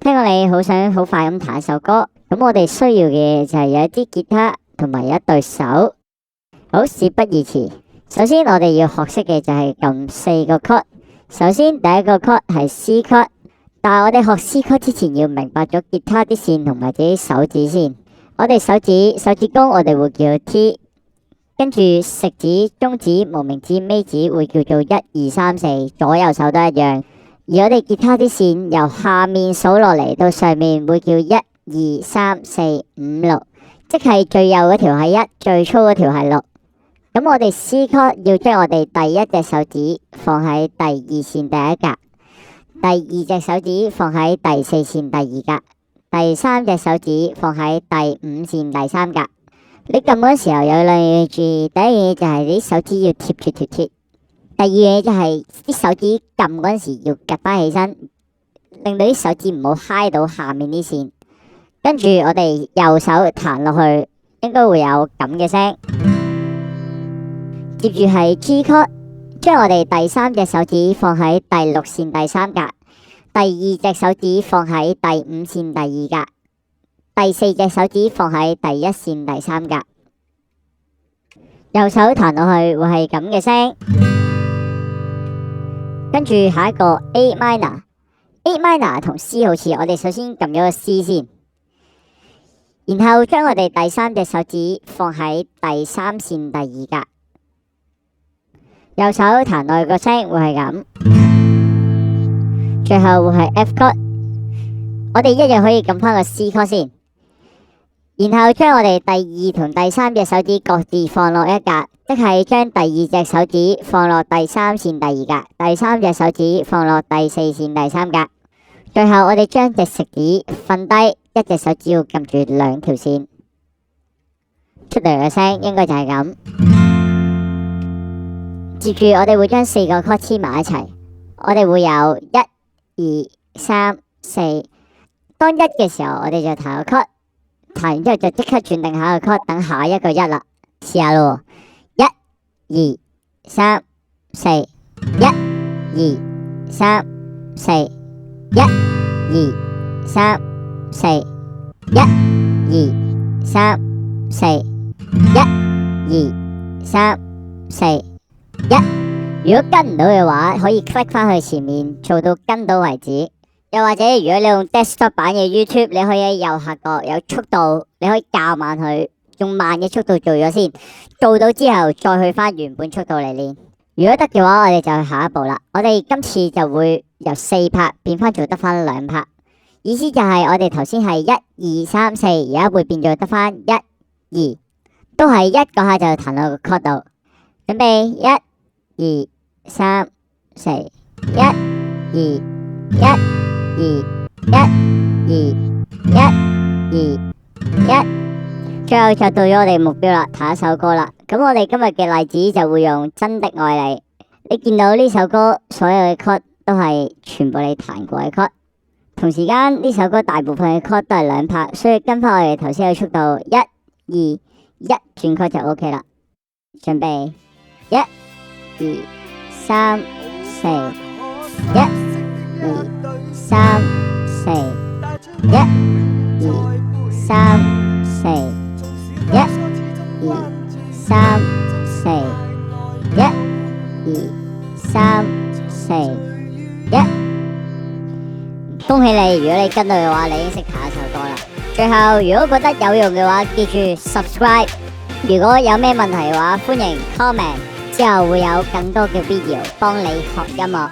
聽講你好想好快咁彈一首歌，咁我哋需要嘅就係有一支吉他同埋有一對手。好，事不宜遲，首先我哋要學識嘅就係撳4個 chord。首先第一個 chord 係 C chord，但係我哋學 C chord 之前要明白咗吉他啲線同埋自己手指先。我哋手指公我哋會叫 T， 跟住食指、中指、無名指、尾指會叫做1、2、3、4，左右手都一樣。而我哋吉他啲線由下面數落嚟到上面會叫1、2、3、4、5、6，即係最右嗰條係1，最粗嗰條係6。咁我哋 C chord 要將我哋第一隻手指放喺第2線第一格，第2隻手指放喺第4線第2格，第3隻手指放喺第5線第3格。你撳嗰時候有兩樣要注意，第一樣嘢就係你啲手指要貼住條鐵，第二樣嘢就係啲手指撳嗰時要夾翻起身，令到啲手指唔好揩到下面啲線。跟住我哋右手彈落去，應該會有咁嘅聲。接住係 G chord， 將我哋第3隻手指放喺第6線第3格，第2隻手指放喺第5線第2格，第4隻手指放喺第1線第3格。右手彈落去會係咁嘅聲。跟住下一個 A minor，A minor 同 C 好似，我哋首先撳咗個 C 先，然後將我哋第3隻手指放喺第3線第2格。右手彈落去個聲會係咁，最後會係 F chord， 我哋一樣可以撳翻個 C chord 先，然後將我哋第2同第3隻手指各自放落一格，即係將第2隻手指放落第3線第2格，第3隻手指放落第4線第3格，最後我哋將隻食指瞓低，一隻手指要撳住2條線，出嚟嘅聲應該就係咁。接住我哋會將4個 chord 黐埋一齊，我哋會有1、2、3、4。當1嘅時候，我哋就彈個 chord， 彈完之後就即刻轉定下個 chord， 等下一個1啦。試下咯，1、2、3、4， 1、2、3、4， 1、2、3、4， 1、2、3、4， 1、2、3、4。如果跟唔到嘅話，可以 click 翻去前面，做到跟到為止。又或者如果你用 desktop 版嘅 YouTube， 你可以喺右下角有速度，你可以校慢佢，用慢嘅速度做咗先，做到之後再去翻原本速度嚟練。如果得嘅話，我哋就去下一步啦。我哋今次就會由4拍變翻做得翻2拍，意思就係我哋頭先係1、2、3、4，而家會變做得翻1、2，都係1嗰下就彈到個 chord 度。準備1、2、3、4， 1、2、1、2、1、2、1、2、1，最後就到咗我哋目標啦，彈一首歌啦。咁我哋今日嘅例子就會用真的愛你。你見到呢首歌所有嘅 chord 都係全部你彈過嘅 chord， 同時間呢首歌大部分嘅 chord 都係2拍，所以跟翻我哋頭先嘅速度1、2、1轉 chord 就 OK 啦。準備1、2、3、4， 1、2、3、4， 1、2、3、4， 1、2、3、4， 1、2、3、4， 1。恭喜你，如果你跟到嘅話，你已經識彈一首歌啦。最後，如果覺得有用嘅話，記住 subscribe。如果有咩問題嘅話，歡迎 comment， 之後會有更多嘅 video 幫你學音樂。